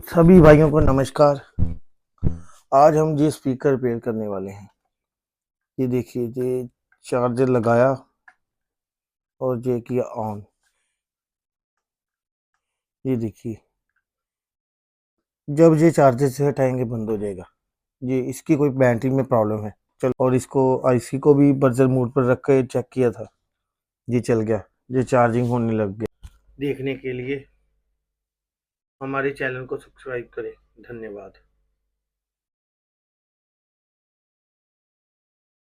सभी भाइयों को नमस्कार। आज हम ये स्पीकर रिपेयर करने वाले हैं। ये देखिए, ये चार्जर लगाया और ये किया ऑन। ये देखिए, जब ये चार्जर से हटाएंगे बंद हो जाएगा। ये इसकी कोई बैटरी में प्रॉब्लम है। चलो, और इसको आईसी को भी बजर मोड पर रख के चेक किया था, ये चल गया, ये चार्जिंग होने लग गया। देखने के लिए हमारे चैनल को सब्सक्राइब करें। धन्यवाद।